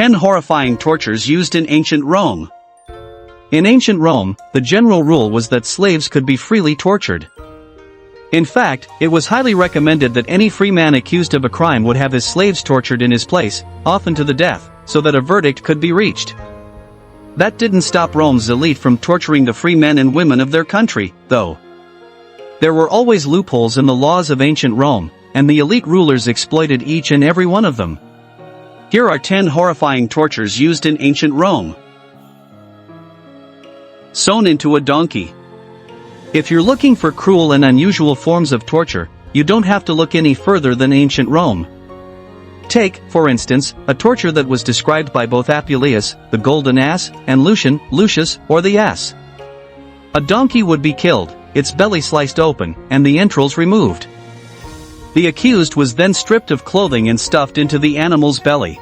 10 horrifying tortures used in ancient Rome. In ancient Rome, the general rule was that slaves could be freely tortured. In fact, it was highly recommended that any free man accused of a crime would have his slaves tortured in his place, often to the death, so that a verdict could be reached. That didn't stop Rome's elite from torturing the free men and women of their country, though. There were always loopholes in the laws of ancient Rome, and the elite rulers exploited each and every one of them. Here are 10 horrifying tortures used in ancient Rome. Sewn into a donkey. If you're looking for cruel and unusual forms of torture, you don't have to look any further than ancient Rome. Take, for instance, a torture that was described by both Apuleius, the golden ass, and Lucian, Lucius, or the ass. A donkey would be killed, its belly sliced open, and the entrails removed. The accused was then stripped of clothing and stuffed into the animal's belly.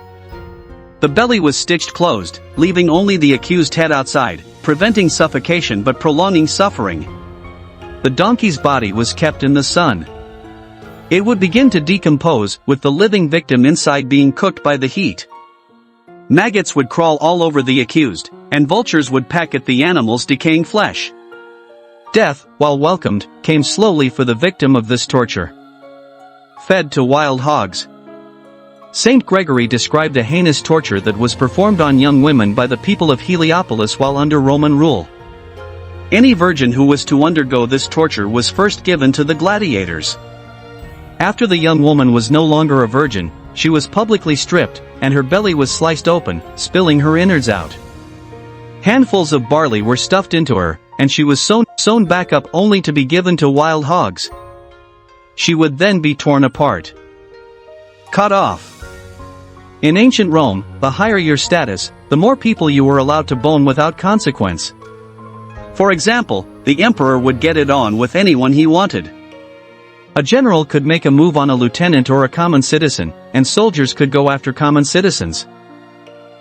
The belly was stitched closed, leaving only the accused head outside, preventing suffocation but prolonging suffering. The donkey's body was kept in the sun. It would begin to decompose, with the living victim inside being cooked by the heat. Maggots would crawl all over the accused, and vultures would peck at the animal's decaying flesh. Death, while welcomed, came slowly for the victim of this torture. Fed to wild hogs. Saint Gregory described a heinous torture that was performed on young women by the people of Heliopolis while under Roman rule. Any virgin who was to undergo this torture was first given to the gladiators. After the young woman was no longer a virgin, she was publicly stripped, and her belly was sliced open, spilling her innards out. Handfuls of barley were stuffed into her, and she was sewn back up only to be given to wild hogs. She would then be torn apart. Cut off. In ancient Rome, the higher your status, the more people you were allowed to bone without consequence. For example, the emperor would get it on with anyone he wanted. A general could make a move on a lieutenant or a common citizen, and soldiers could go after common citizens.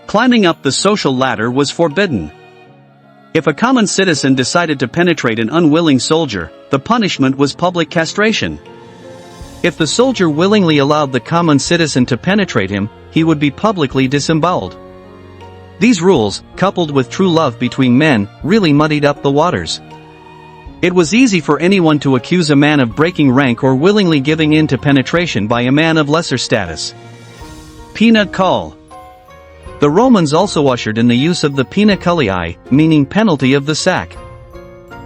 Climbing up the social ladder was forbidden. If a common citizen decided to penetrate an unwilling soldier, the punishment was public castration. If the soldier willingly allowed the common citizen to penetrate him, he would be publicly disemboweled. These rules, coupled with true love between men, really muddied up the waters. It was easy for anyone to accuse a man of breaking rank or willingly giving in to penetration by a man of lesser status. Pena cul. The Romans also ushered in the use of the pena cullii, meaning penalty of the sack.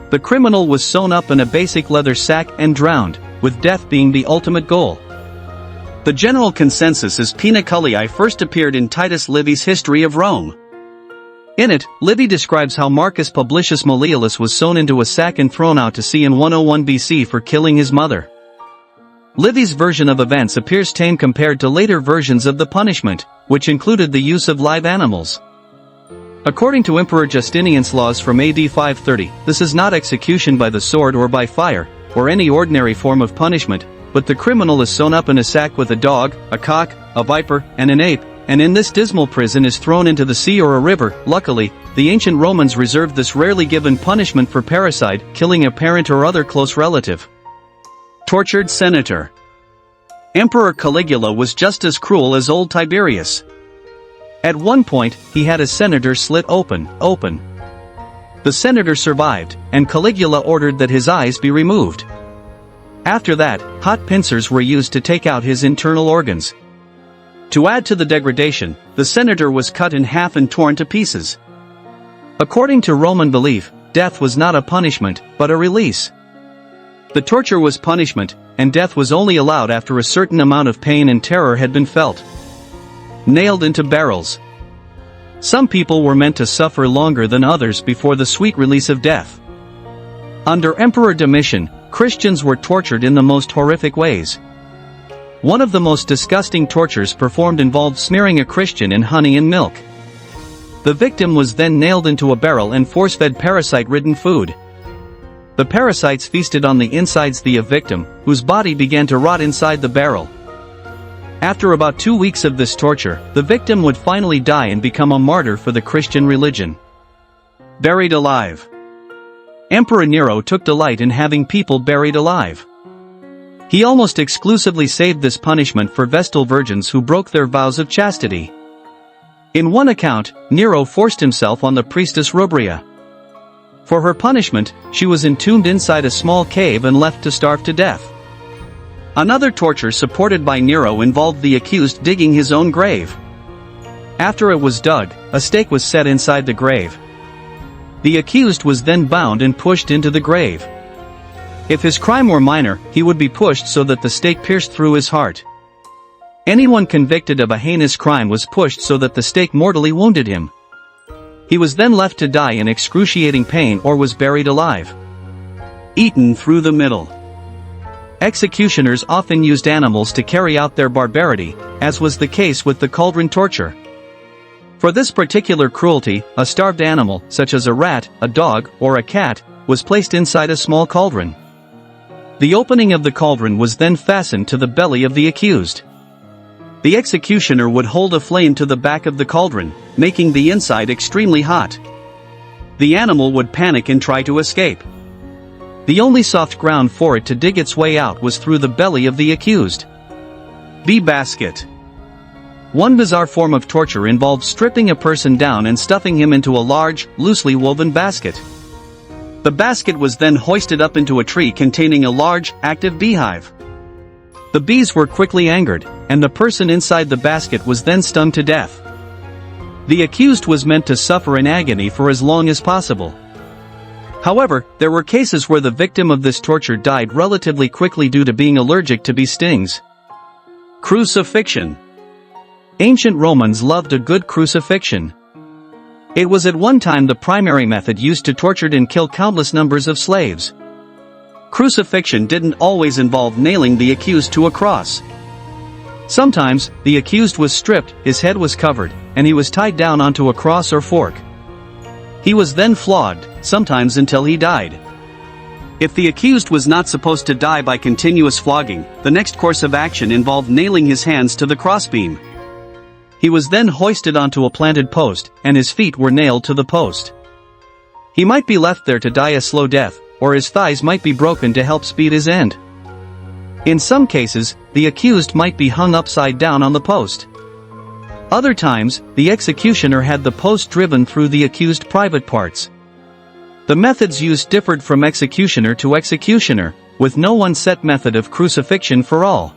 The criminal was sewn up in a basic leather sack and drowned, with death being the ultimate goal. The general consensus is pena cullii first appeared in Titus Livy's History of Rome. In it, Livy describes how Marcus Publicius Malleolus was sewn into a sack and thrown out to sea in 101 BC for killing his mother. Livy's version of events appears tame compared to later versions of the punishment, which included the use of live animals. According to Emperor Justinian's laws from AD 530, this is not execution by the sword or by fire, or any ordinary form of punishment, but the criminal is sewn up in a sack with a dog, a cock, a viper, and an ape, and in this dismal prison is thrown into the sea or a river. Luckily, the ancient Romans reserved this rarely given punishment for parricide, killing a parent or other close relative. Tortured senator. Emperor Caligula was just as cruel as old Tiberius. At one point, he had a senator slit open. The senator survived, and Caligula ordered that his eyes be removed. After that, hot pincers were used to take out his internal organs. To add to the degradation, the senator was cut in half and torn to pieces. According to Roman belief, death was not a punishment, but a release. The torture was punishment, and death was only allowed after a certain amount of pain and terror had been felt. Nailed into barrels. Some people were meant to suffer longer than others before the sweet release of death. Under Emperor Domitian, Christians were tortured in the most horrific ways. One of the most disgusting tortures performed involved smearing a Christian in honey and milk. The victim was then nailed into a barrel and force-fed parasite-ridden food. The parasites feasted on the insides of the victim, whose body began to rot inside the barrel. After about 2 weeks of this torture, the victim would finally die and become a martyr for the Christian religion. Buried alive. Emperor Nero took delight in having people buried alive. He almost exclusively saved this punishment for Vestal virgins who broke their vows of chastity. In one account, Nero forced himself on the priestess Rubria. For her punishment, she was entombed inside a small cave and left to starve to death. Another torture supported by Nero involved the accused digging his own grave. After it was dug, a stake was set inside the grave. The accused was then bound and pushed into the grave. If his crime were minor, he would be pushed so that the stake pierced through his heart. Anyone convicted of a heinous crime was pushed so that the stake mortally wounded him. He was then left to die in excruciating pain or was buried alive. Eaten through the middle. Executioners often used animals to carry out their barbarity, as was the case with the cauldron torture. For this particular cruelty, a starved animal, such as a rat, a dog, or a cat, was placed inside a small cauldron. The opening of the cauldron was then fastened to the belly of the accused. The executioner would hold a flame to the back of the cauldron, making the inside extremely hot. The animal would panic and try to escape. The only soft ground for it to dig its way out was through the belly of the accused. Bee basket. One bizarre form of torture involved stripping a person down and stuffing him into a large, loosely woven basket. The basket was then hoisted up into a tree containing a large, active beehive. The bees were quickly angered, and the person inside the basket was then stung to death. The accused was meant to suffer in agony for as long as possible. However, there were cases where the victim of this torture died relatively quickly due to being allergic to bee stings. Crucifixion. Ancient Romans loved a good crucifixion. It was at one time the primary method used to torture and kill countless numbers of slaves. Crucifixion didn't always involve nailing the accused to a cross. Sometimes, the accused was stripped, his head was covered, and he was tied down onto a cross or fork. He was then flogged, sometimes until he died. If the accused was not supposed to die by continuous flogging, the next course of action involved nailing his hands to the crossbeam. He was then hoisted onto a planted post, and his feet were nailed to the post. He might be left there to die a slow death, or his thighs might be broken to help speed his end. In some cases, the accused might be hung upside down on the post. Other times, the executioner had the post driven through the accused private parts. The methods used differed from executioner to executioner, with no one set method of crucifixion for all.